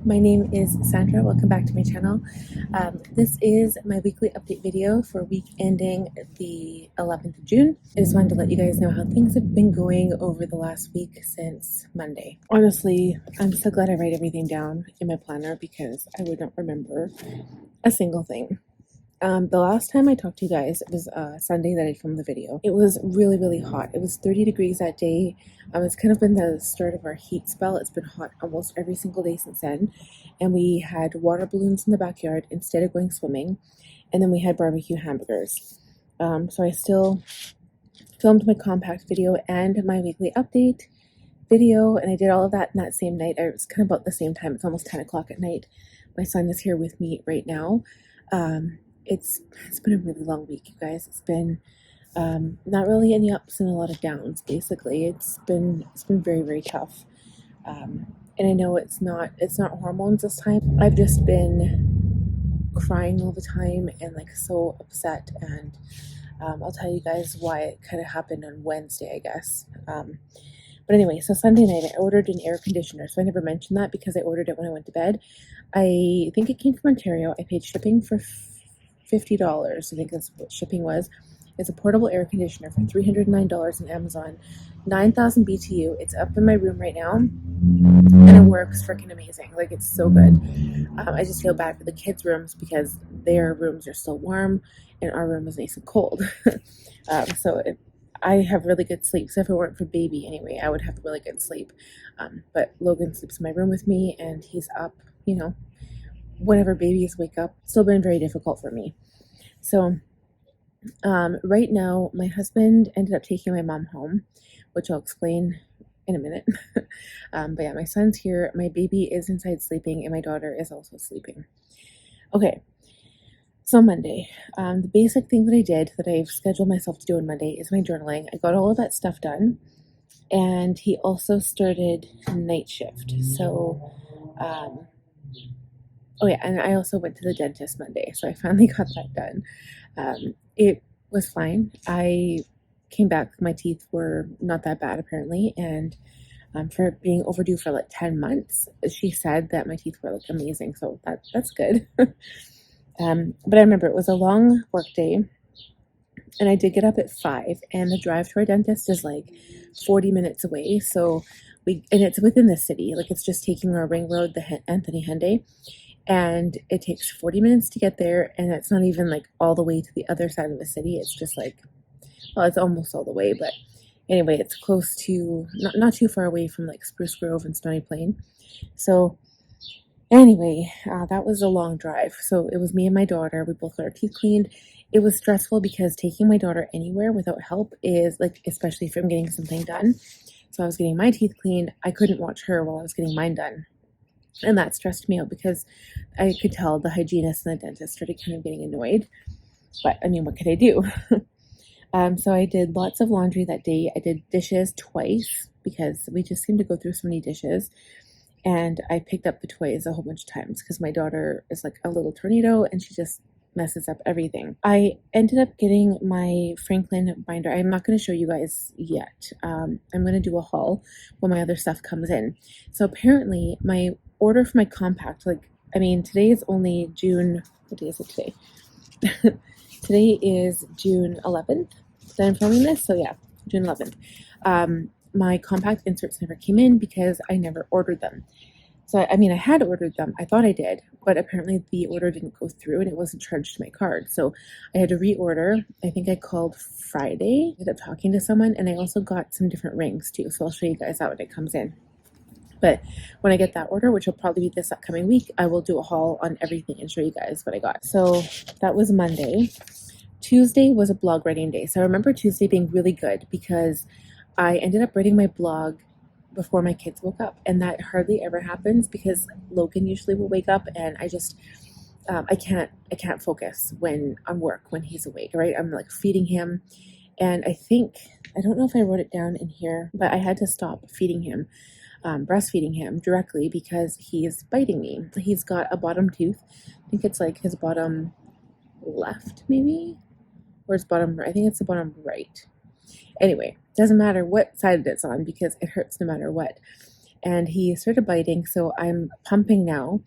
My name is Sandra. Welcome back to my channel. This is my weekly update video for week ending the 11th of June. I just wanted to let you guys know how things have been going over the last week since Monday. Honestly, I'm so glad I write everything down in my planner because I would not remember a single thing. The last time I talked to you guys, it was Sunday that I filmed the video. It was really, really hot. It was 30 degrees that day. It's kind of been the start of our heat spell. It's been hot almost every single day since then. And we had water balloons in the backyard instead of going swimming. And then we had barbecue hamburgers. So I still filmed my compact video and my weekly update video. And I did all of that in that same night. It was kind of about the same time. It's almost 10 o'clock at night. My son is here with me right now. It's been a really long week, you guys. It's been not really any ups and a lot of downs. Basically, it's been very, very tough. And I know it's not hormones this time. I've just been crying all the time and like so upset. And I'll tell you guys why it kind of happened on Wednesday, I guess. But anyway, so Sunday night I ordered an air conditioner. So I never mentioned that because I ordered it when I went to bed. I think it came from Ontario. I paid shipping for $50. I think that's what shipping was. It's a portable air conditioner for $309 on Amazon, 9,000 BTU. It's up in my room right now, and it works freaking amazing. Like, it's so good. I just feel bad for the kids' rooms because their rooms are still warm, and our room is nice and cold. I have really good sleep. So if it weren't for baby, anyway, I would have really good sleep. But Logan sleeps in my room with me, and he's up, whenever babies wake up. Still been very difficult for me. So right now my husband ended up taking my mom home, which I'll explain in a minute. But yeah, my son's here, my baby is inside sleeping, and my daughter is also sleeping. Okay, so Monday, the basic thing that I did that I've scheduled myself to do on Monday is my journaling. I got all of that stuff done, and he also started night shift. So oh yeah, and I also went to the dentist Monday, so I finally got that done. It was fine. I came back, my teeth were not that bad apparently, and for being overdue for like 10 months, she said that my teeth were like amazing, so that's good. But I remember it was a long work day, and I did get up at 5, and the drive to our dentist is like 40 minutes away, so and it's within the city, like it's just taking our ring road, the Anthony Henday. And it takes 40 minutes to get there, and it's not even like all the way to the other side of the city. It's just like, well, it's almost all the way, but anyway, it's close to, not too far away from like Spruce Grove and Stony Plain. So anyway, that was a long drive. So it was me and my daughter. We both got our teeth cleaned. It was stressful because taking my daughter anywhere without help is like, especially if I'm getting something done. So I was getting my teeth cleaned. I couldn't watch her while I was getting mine done. And that stressed me out because I could tell the hygienist and the dentist started kind of getting annoyed. But I mean, what could I do? So I did lots of laundry that day. I did dishes twice because we just seemed to go through so many dishes. And I picked up the toys a whole bunch of times because my daughter is like a little tornado and she just messes up everything. I ended up getting my Franklin binder. I'm not going to show you guys yet. I'm going to do a haul when my other stuff comes in. So apparently my order for my compact, today is only June, what day is it today? Today is June 11th that I'm filming this, so yeah, June 11th. My compact inserts never came in because I never ordered them. So, I had ordered them, I thought I did, but apparently the order didn't go through and it wasn't charged to my card. So I had to reorder. I think I called Friday, ended up talking to someone, and I also got some different rings too, so I'll show you guys that when it comes in. But when I get that order, which will probably be this upcoming week, I will do a haul on everything and show you guys what I got. So that was Monday. Tuesday was a blog writing day. So I remember Tuesday being really good because I ended up writing my blog before my kids woke up. And that hardly ever happens because Logan usually will wake up and I just, I can't focus when I'm work, when he's awake, right? I'm like feeding him. And I don't know if I wrote it down in here, but I had to stop feeding him. Breastfeeding him directly because he is biting me. He's got a bottom tooth. I think it's like his bottom left, maybe, or his bottom right. I think it's the bottom right. Anyway, doesn't matter what side it's on because it hurts no matter what. and he started biting. So I'm pumping now,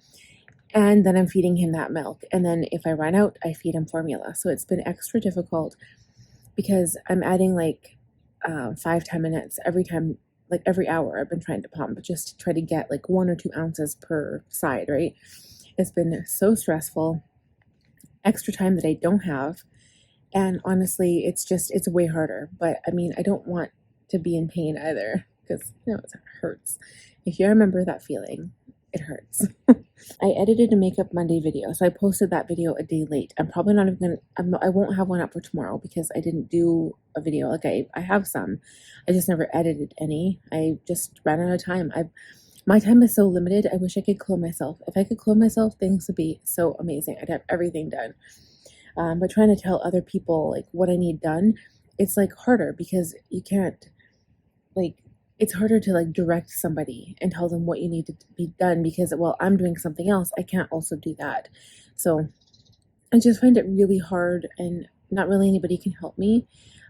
and then I'm feeding him that milk. And then if I run out, I feed him formula. So it's been extra difficult because I'm adding like 5-10 minutes every time, like every hour. I've been trying to pump just to try to get like 1 or 2 ounces per side, right? It's been so stressful, extra time that I don't have. And honestly, it's way harder. But I mean, I don't want to be in pain either because, it hurts. If you remember that feeling, it hurts. I edited a Makeup Monday video, so I posted that video a day late. I'm probably not even gonna, I won't have one up for tomorrow because I didn't do a video. Like I have some, I just never edited any. I just ran out of time. My time is so limited. I wish I could clone myself. If I could clone myself, things would be so amazing. I'd have everything done. But trying to tell other people like what I need done, it's like harder because you can't, like, it's harder to like direct somebody and tell them what you need to be done because, well, I'm doing something else. I can't also do that. So I just find it really hard, and not really anybody can help me.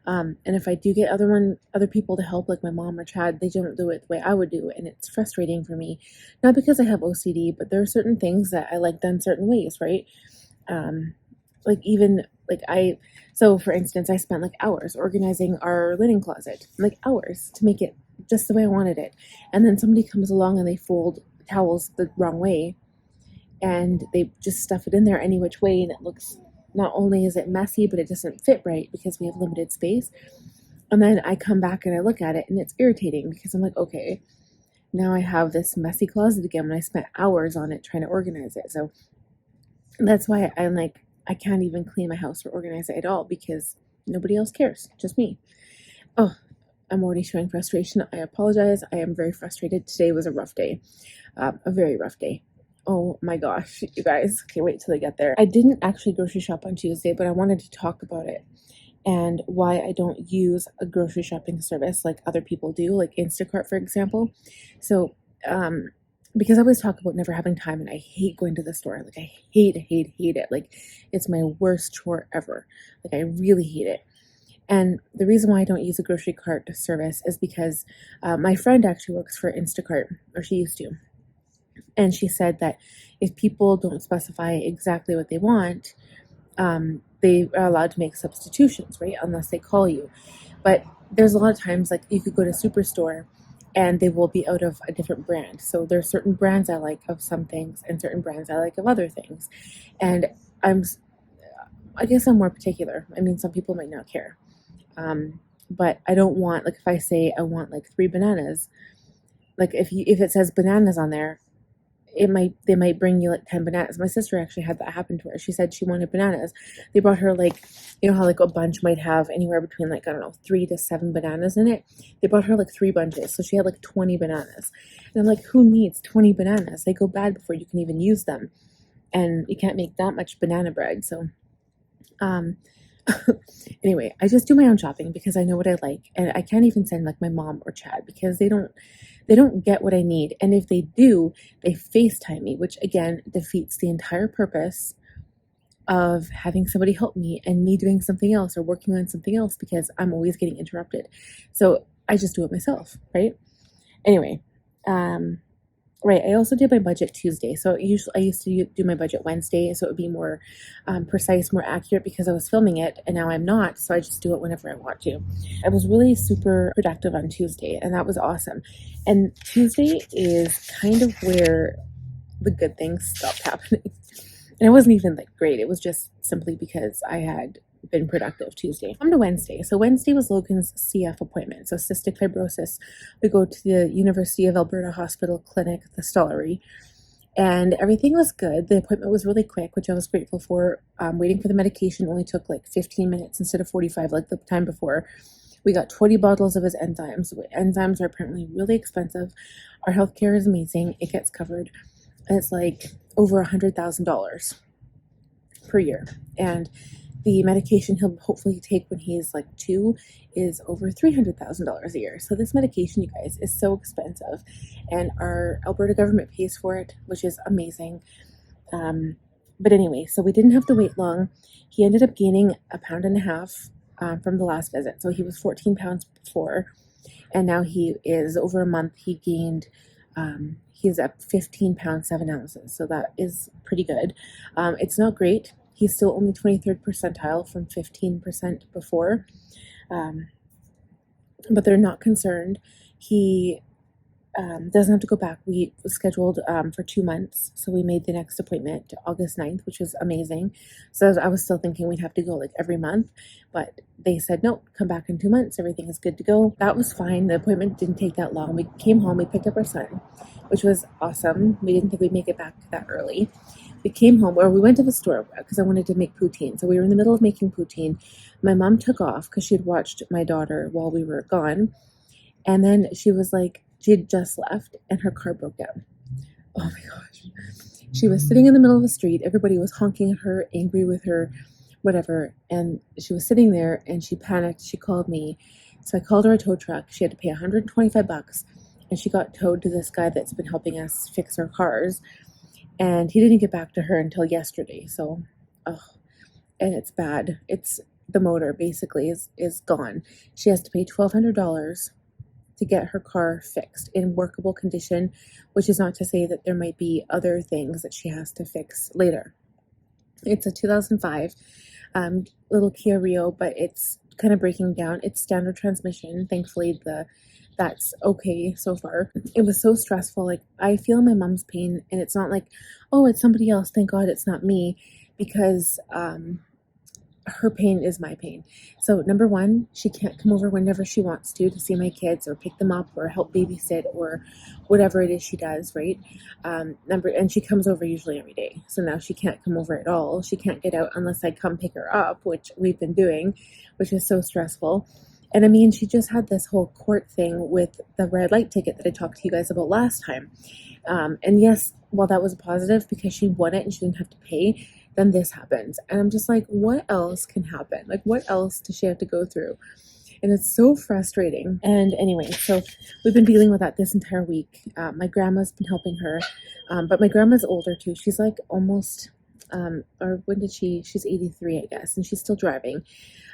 And if I do get other people to help, like my mom or Chad, they don't do it the way I would do, and it's frustrating for me. Not because I have OCD, but there are certain things that I like done certain ways, right? Like even like so for instance, I spent like hours organizing our linen closet, like hours to make it just the way I wanted it. And then somebody comes along and they fold towels the wrong way and they just stuff it in there any which way, and it looks, not only is it messy, but it doesn't fit right because we have limited space. And then I come back and I look at it and it's irritating because I'm like, okay, now I have this messy closet again when I spent hours on it trying to organize it. So that's why I'm like, I can't even clean my house or organize it at all because nobody else cares, just me. Oh, I'm already showing frustration. I apologize. I am very frustrated. Today was a rough day, a very rough day. Oh my gosh, you guys, can't wait till I get there. I didn't actually grocery shop on Tuesday, but I wanted to talk about it and why I don't use a grocery shopping service like other people do, like Instacart, for example. So, because I always talk about never having time, and I hate going to the store. Like I hate it. Like it's my worst chore ever. Like I really hate it. And the reason why I don't use a grocery cart service is because my friend actually works for Instacart, or she used to. And she said that if people don't specify exactly what they want, they are allowed to make substitutions, right? Unless they call you. But there's a lot of times, like you could go to Superstore and they will be out of a different brand. So there's certain brands I like of some things and certain brands I like of other things. And I guess I'm more particular. I mean, some people might not care. But I don't want, like if I say I want like 3 bananas, like if it says bananas on there, they might bring you like 10 bananas. My sister actually had that happen to her. She said she wanted bananas. They brought her like, you know how like a bunch might have anywhere between like, I don't know, 3 to 7 bananas in it. They brought her like 3 bunches. So she had like 20 bananas. And I'm like, who needs 20 bananas? They go bad before you can even use them. And you can't make that much banana bread. So, anyway, I just do my own shopping because I know what I like. And I can't even send like my mom or Chad because they don't get what I need. And if they do, they FaceTime me, which again defeats the entire purpose of having somebody help me and me doing something else or working on something else because I'm always getting interrupted. So I just do it myself, right? Anyway, right. I also did my budget Tuesday. So I used to do my budget Wednesday, so it would be more precise, more accurate because I was filming it, and now I'm not. So I just do it whenever I want to. I was really super productive on Tuesday, and that was awesome. And Tuesday is kind of where the good things stopped happening. And it wasn't even like great. It was just simply because I had been productive Tuesday. Come to Wednesday. So Wednesday was Logan's CF appointment. So cystic fibrosis. We go to the University of Alberta Hospital Clinic, the Stollery, and everything was good. The appointment was really quick, which I was grateful for. Waiting for the medication only took like 15 minutes instead of 45 like the time before. We got 20 bottles of his enzymes. Enzymes are apparently really expensive. Our healthcare is amazing. It gets covered. And it's like over $100,000 per year. And the medication he'll hopefully take when he's like 2 is over $300,000 a year. So this medication, you guys, is so expensive. And our Alberta government pays for it, which is amazing. But anyway, so we didn't have to wait long. He ended up gaining 1.5 pounds from the last visit. So he was 14 pounds before. And now he is over a month. He gained He's at 15 pounds 7 ounces, so that is pretty good. It's not great. He's still only 23rd percentile from 15% before, but they're not concerned. He doesn't have to go back. We scheduled for 2 months, so we made the next appointment August 9th, which was amazing. So I was still thinking we'd have to go like every month, but they said no, come back in 2 months, everything is good to go. That was fine. The appointment didn't take that long. We came home, we picked up our son, which was awesome. We didn't think we'd make it back that early. We came home, or we went to the store because I wanted to make poutine. So we were in the middle of making poutine. My mom took off because she had watched my daughter while we were gone, and then she was like, she had just left and her car broke down. Oh my gosh. She was sitting in the middle of the street. Everybody was honking at her, angry with her, whatever. And she was sitting there and she panicked. She called me. So I called her a tow truck. She had to pay $125 and she got towed to this guy that's been helping us fix our cars. And he didn't get back to her until yesterday. So, and it's bad. It's the motor basically is gone. She has to pay $1,200 to get her car fixed in workable condition, which is not to say that there might be other things that she has to fix later. It's a 2005 little Kia Rio, but it's kind of breaking down. It's standard transmission. Thankfully, that's okay so far. It was so stressful. Like, I feel my mom's pain, and it's not like, oh, it's somebody else. Thank God it's not me, because her pain is my pain. So number one, she can't come over whenever she wants to see my kids or pick them up or help babysit or whatever it is she does, right? And she comes over usually every day. So now she can't come over at all. She can't get out unless I come pick her up, which we've been doing, which is so stressful. And I mean, she just had this whole court thing with the red light ticket that I talked to you guys about last time. And yes, while that was a positive because she won it and she didn't have to pay, then this happens. And I'm just like, what else can happen? Like, what else does she have to go through? And it's so frustrating. And anyway, so we've been dealing with that this entire week. My grandma's been helping her, but my grandma's older too. She's like almost, or when did she's 83, I guess, and she's still driving.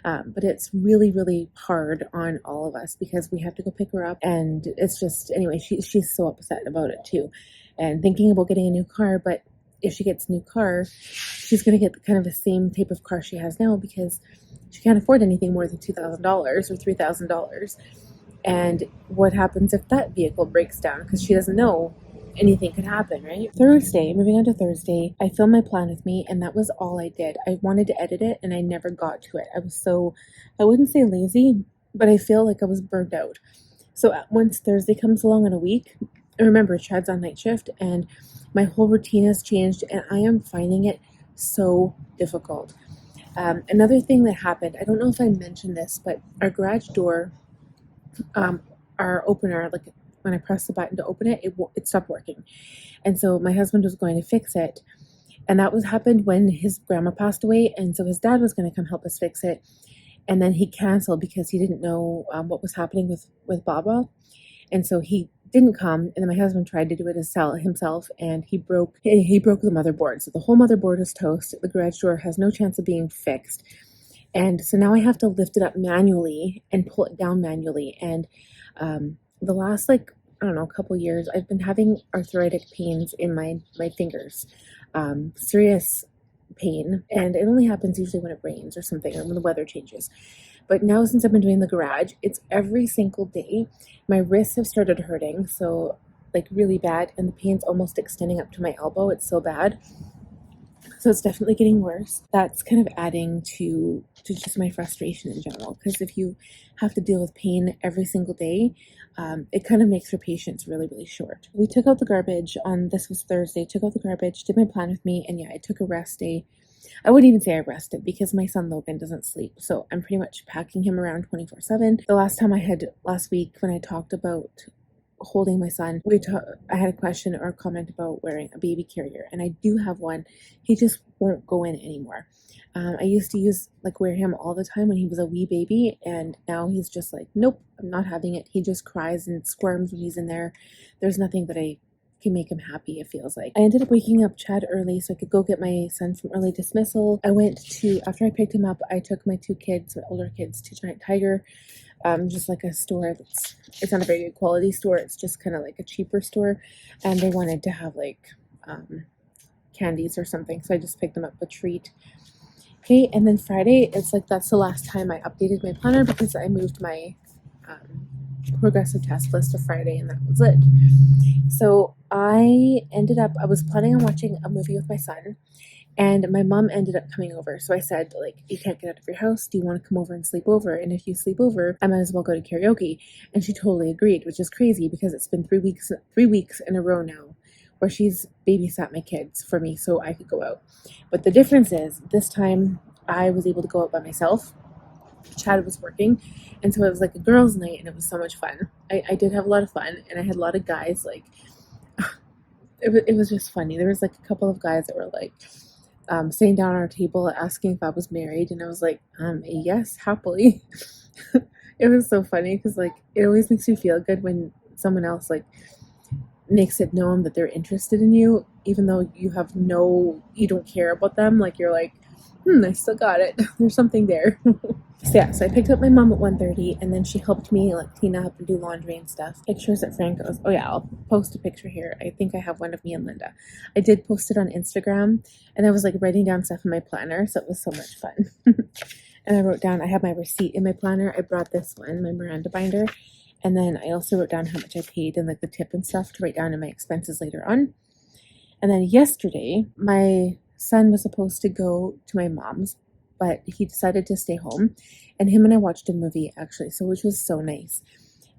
But it's really, really hard on all of us because we have to go pick her up. And it's just, anyway, she's so upset about it too. And thinking about getting a new car, but if she gets a new car, she's going to get kind of the same type of car she has now because she can't afford anything more than $2,000 or $3,000. And what happens if that vehicle breaks down? Because she doesn't know, anything could happen, right? Thursday, moving on to Thursday, I filmed my plan with me, and that was all I did. I wanted to edit it, and I never got to it. I wouldn't say lazy, but I feel like I was burned out. So once Thursday comes along in a week, remember, Chad's on night shift, and my whole routine has changed, and I am finding it so difficult. Another thing that happened, I don't know if I mentioned this, but our garage door, our opener, like when I pressed the button to open it, it stopped working. And so my husband was going to fix it. And that happened when his grandma passed away. And so his dad was going to come help us fix it. And then he canceled because he didn't know what was happening with Baba. And so he didn't come, and then my husband tried to do it himself, and he broke the motherboard. So the whole motherboard is toast. The garage door has no chance of being fixed. And so now I have to lift it up manually and pull it down manually. And the last, couple years, I've been having arthritic pains in my fingers, serious pain. And it only happens usually when it rains or something, or when the weather changes. But now since I've been doing the garage, it's every single day. My wrists have started hurting, so like really bad, and the pain's almost extending up to my elbow. It's so bad. So it's definitely getting worse. That's kind of adding to just my frustration in general, because if you have to deal with pain every single day, it kind of makes your patience really, really short. We took out the garbage this was Thursday, took out the garbage, did my plan with me, and yeah, I took a rest day. I wouldn't even say I rested because my son Logan doesn't sleep. So I'm pretty much packing him around 24/7. The last time last week when I talked about holding my son, I had a question or a comment about wearing a baby carrier, and I do have one. He just won't go in anymore. I used to wear him all the time when he was a wee baby, and now he's just like, nope, I'm not having it. He just cries and squirms when he's in there. There's nothing that I can make him happy, it feels like. I ended up waking up Chad early so I could go get my son from early dismissal. After I picked him up, I took my two kids, my older kids, to Giant Tiger. just like a store it's not a very good quality store. It's just kind of like a cheaper store, and they wanted to have like candies or something, so I just picked them up a treat. Okay, and then Friday, it's like that's the last time I updated my planner because I moved my progressive task list to Friday, and that was it. So I was planning on watching a movie with my son, and my mom ended up coming over. So I said, like, you can't get out of your house. Do you want to come over and sleep over? And if you sleep over, I might as well go to karaoke. And she totally agreed, which is crazy because it's been 3 weeks in a row now where she's babysat my kids for me so I could go out. But the difference is this time I was able to go out by myself. Chad was working, and so it was like a girls' night, and it was so much fun. I did have a lot of fun, and I had a lot of guys like it was just funny. There was like a couple of guys that were like sitting down at our table asking if I was married, and I was like, yes, happily. It was so funny because like it always makes you feel good when someone else like makes it known that they're interested in you, even though you don't care about them. Like you're like, I still got it. There's something there. So yeah, so I picked up my mom at 1:30, and then she helped me like clean up and do laundry and stuff. Pictures at Franco's. Oh yeah, I'll post a picture here. I think I have one of me and Linda. I did post it on Instagram, and I was like writing down stuff in my planner, so it was so much fun. And I wrote down, I have my receipt in my planner. I brought this one, my Miranda binder, and then I also wrote down how much I paid and like the tip and stuff to write down in my expenses later on. And then yesterday, my son was supposed to go to my mom's, but he decided to stay home, and him and I watched a movie actually, so which was so nice.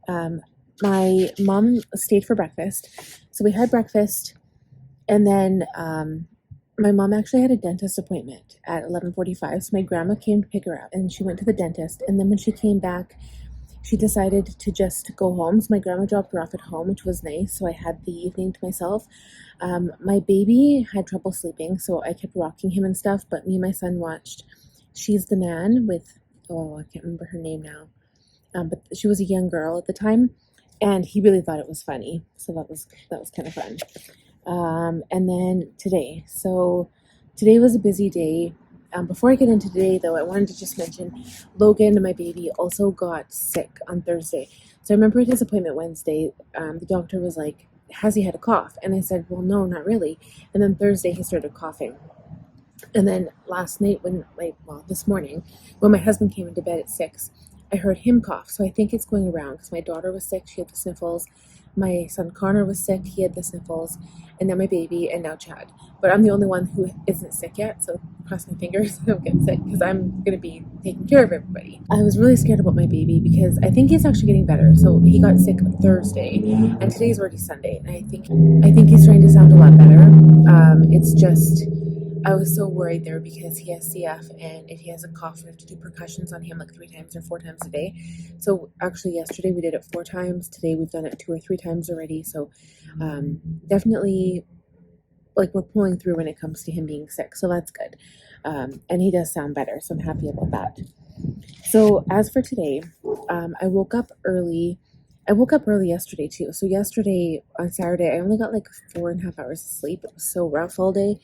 My mom stayed for breakfast, so we had breakfast, and then my mom actually had a dentist appointment at 11:45, so my grandma came to pick her up, and she went to the dentist, and then when she came back, she decided to just go home. So my grandma dropped her off at home, which was nice. So I had the evening to myself. My baby had trouble sleeping, so I kept rocking him and stuff. But me and my son watched She's the Man with, oh, I can't remember her name now. But she was a young girl at the time, and he really thought it was funny. So that was kind of fun. And then today. So today was a busy day. Before I get into today, though, I wanted to just mention Logan, my baby, also got sick on Thursday. So I remember at his appointment Wednesday, the doctor was like, has he had a cough? And I said, well, no, not really. And then Thursday, he started coughing. And then last night, this morning, when my husband came into bed at 6, I heard him cough. So I think it's going around because my daughter was sick. She had the sniffles. My son Connor was sick. He had the sniffles. And now my baby, and now Chad. But I'm the only one who isn't sick yet. So cross my fingers I don't get sick because I'm going to be taking care of everybody. I was really scared about my baby because I think he's actually getting better. So he got sick Thursday, and today's already Sunday. And I think he's trying to sound a lot better. It's just, I was so worried there because he has CF, and if he has a cough, we have to do percussions on him like 3 times or 4 times a day. So actually yesterday we did it 4 times. Today we've done it 2 or 3 times already. So definitely like we're pulling through when it comes to him being sick. So that's good. And he does sound better. So I'm happy about that. So as for today, I woke up early. I woke up early yesterday too. So yesterday on Saturday, I only got like 4.5 hours of sleep. It was so rough all day,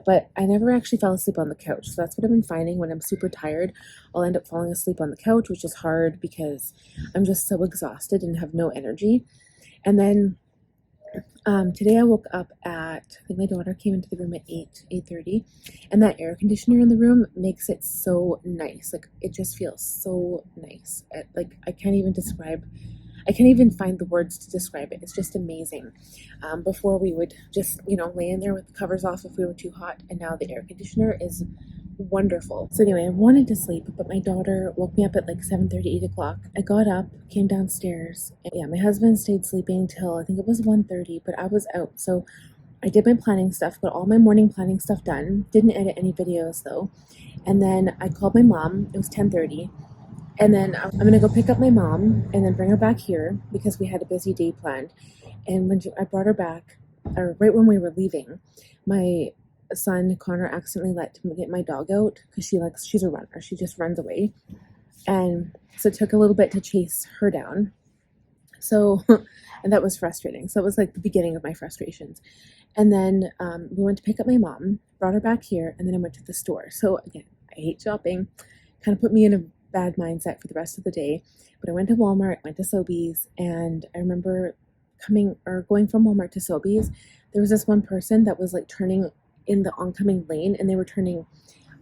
but I never actually fell asleep on the couch. So that's what I've been finding when I'm super tired. I'll end up falling asleep on the couch, which is hard because I'm just so exhausted and have no energy. And then today I woke up at, I think my daughter came into the room at 8:30, and that air conditioner in the room makes it so nice. Like it just feels so nice. Like I can't even find the words to describe it. It's just amazing. Before we would just, lay in there with the covers off if we were too hot, and now the air conditioner is wonderful. So anyway, I wanted to sleep, but my daughter woke me up at like 7:30, 8 o'clock. I got up, came downstairs, and yeah, my husband stayed sleeping till I think it was 1:30, but I was out. So I did my planning stuff, got all my morning planning stuff done. Didn't edit any videos though. And then I called my mom. It was 10:30. And then I'm going to go pick up my mom and then bring her back here because we had a busy day planned. And when I brought her back, or right when we were leaving, my son Connor accidentally let me get my dog out because she's a runner. She just runs away. And so it took a little bit to chase her down. So, and that was frustrating. So it was like the beginning of my frustrations. And then we went to pick up my mom, brought her back here, and then I went to the store. So again, I hate shopping. Kind of put me in a bad mindset for the rest of the day. But I went to Walmart, went to Sobeys, and I remember going from Walmart to Sobeys. There was this one person that was like turning in the oncoming lane, and they were turning,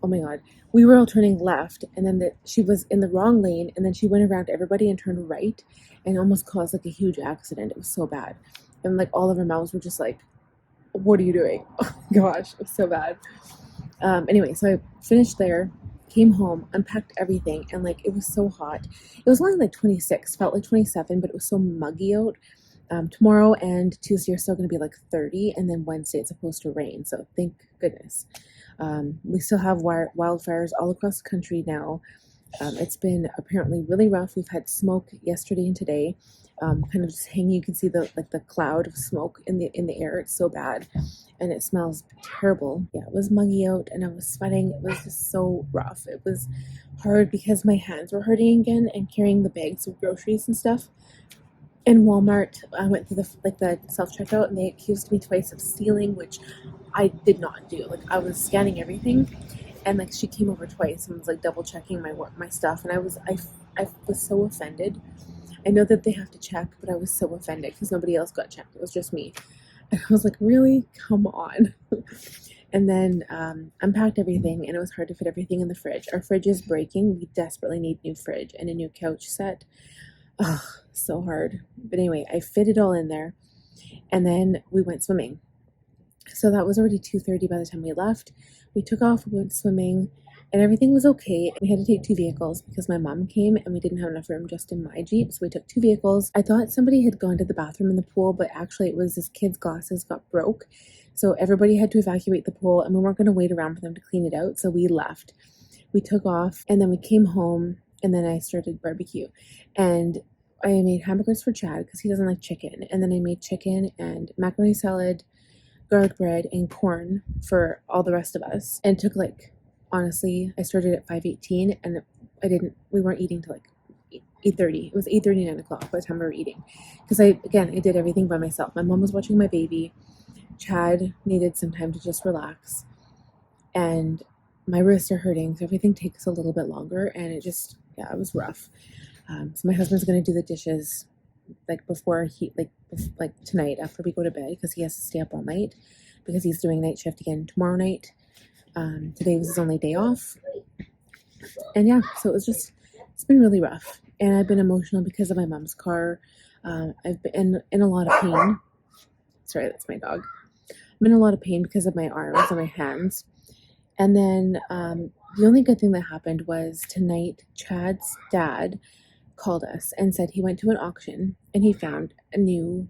oh my god, we were all turning left, and then she was in the wrong lane, and then she went around everybody and turned right and almost caused like a huge accident. It was so bad. And like all of our mouths were just like, what are you doing? Oh my gosh, it was so bad. Anyway, so I finished there, came home, unpacked everything, and like it was so hot. It was only like 26, felt like 27, but it was so muggy out. Tomorrow and Tuesday are still going to be like 30, and then Wednesday it's supposed to rain, so thank goodness. We still have wildfires all across the country now. It's been apparently really rough. We've had smoke yesterday and today, kind of just hanging. You can see the cloud of smoke in the air. It's so bad, and it smells terrible. Yeah, it was muggy out, and I was sweating. It was just so rough. It was hard because my hands were hurting again, and carrying the bags of groceries and stuff. In Walmart, I went through the self-checkout, and they accused me twice of stealing, which I did not do. Like, I was scanning everything, and like she came over twice and was like double checking my stuff, and I was so offended. I know that they have to check, but I was so offended because nobody else got checked. It was just me. And I was like, really? Come on. And then unpacked everything, and it was hard to fit everything in the fridge. Our fridge is breaking. We desperately need a new fridge and a new couch set. Ugh, so hard. But anyway, I fit it all in there, and then we went swimming. So that was already 2:30 by the time we left. We took off, we went swimming, and everything was okay. We had to take two vehicles because my mom came and we didn't have enough room just in my Jeep, so we took two vehicles. I thought somebody had gone to the bathroom in the pool, but actually it was this kid's glasses got broke. So everybody had to evacuate the pool, and we weren't going to wait around for them to clean it out, so we left. We took off, and then we came home, and then I started barbecue. And I made hamburgers for Chad because he doesn't like chicken. And then I made chicken and macaroni salad, garlic bread, and corn for all the rest of us. And it took like, honestly, I started at 5:18, and we weren't eating till like 8:30. It was 8:30, 9 o'clock by the time we were eating. Because I did everything by myself. My mom was watching my baby. Chad needed some time to just relax. And my wrists are hurting, so everything takes a little bit longer, and it was rough. So my husband's going to do the dishes like before like tonight after we go to bed, because he has to stay up all night because he's doing night shift again tomorrow night. Today was his only day off. And yeah, so it's been really rough, and I've been emotional because of my mom's car. I've been in a lot of pain. Sorry, that's my dog. I'm in a lot of pain because of my arms and my hands. And then the only good thing that happened was tonight, Chad's dad called us and said he went to an auction and he found a new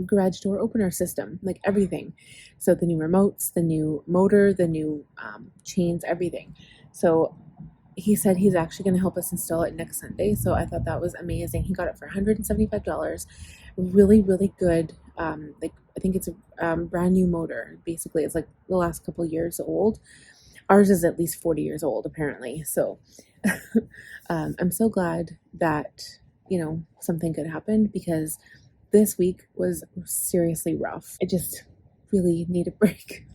garage door opener system, like everything. So the new remotes, the new motor, the new chains, everything. So he said he's actually going to help us install it next Sunday. So I thought that was amazing. He got it for $175. Really, really good. I think it's a brand new motor. Basically, it's like the last couple years old. Ours is at least 40 years old, apparently. So I'm so glad that, something good happened, because this week was seriously rough. I just really need a break.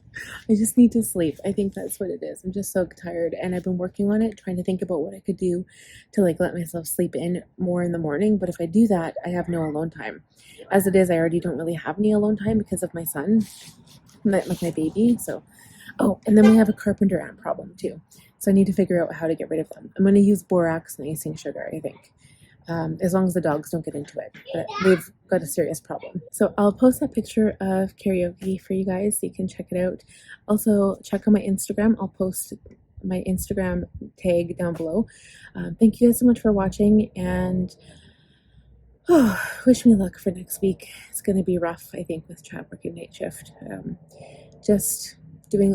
I just need to sleep. I think that's what it is. I'm just so tired, and I've been working on it, trying to think about what I could do to like let myself sleep in more in the morning. But if I do that, I have no alone time. As it is, I already don't really have any alone time because of my son, like my baby. So, and then we have a carpenter ant problem too. So I need to figure out how to get rid of them. I'm going to use borax and icing sugar, I think. As long as the dogs don't get into it. But they've got a serious problem. So I'll post that picture of karaoke for you guys so you can check it out. Also, check on my Instagram. I'll post my Instagram tag down below. Thank you guys so much for watching, and wish me luck for next week. It's going to be rough, I think, with Chad working night shift.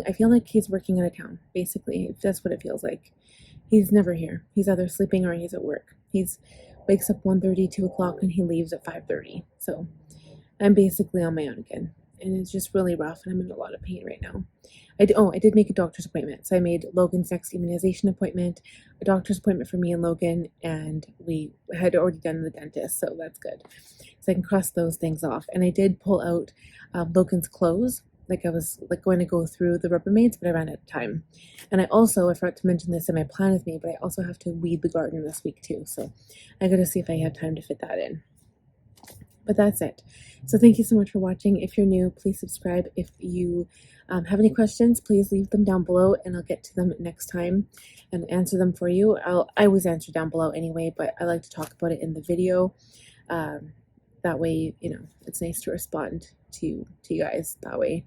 I feel like he's working out of town, basically. That's what it feels like. He's never here. He's either sleeping or he's at work. He's wakes up 1:30, 2 o'clock, and he leaves at 5:30. So I'm basically on my own again, and it's just really rough, and I'm in a lot of pain right now. I did make a doctor's appointment. So I made Logan's next immunization appointment, a doctor's appointment for me and Logan, and we had already done the dentist, so that's good. So I can cross those things off. And I did pull out Logan's clothes, like I was like going to go through the Rubbermaids, but I ran out of time. And I forgot to mention this in my plan with me, but I also have to weed the garden this week too. So I got to see if I have time to fit that in. But that's it. So thank you so much for watching. If you're new, please subscribe. If you have any questions, please leave them down below and I'll get to them next time and answer them for you. I always answer down below anyway, but I like to talk about it in the video. That way, you know, it's nice to respond to you guys that way.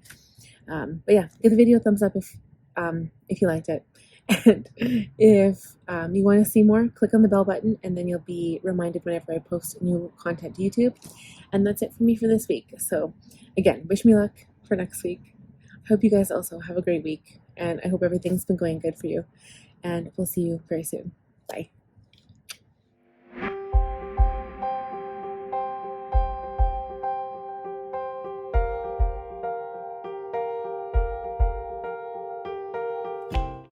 But yeah, give the video a thumbs up if you liked it. And if you want to see more, click on the bell button and then you'll be reminded whenever I post new content to YouTube. And that's it for me for this week. So again, wish me luck for next week. I hope you guys also have a great week and I hope everything's been going good for you. And we'll see you very soon. Bye.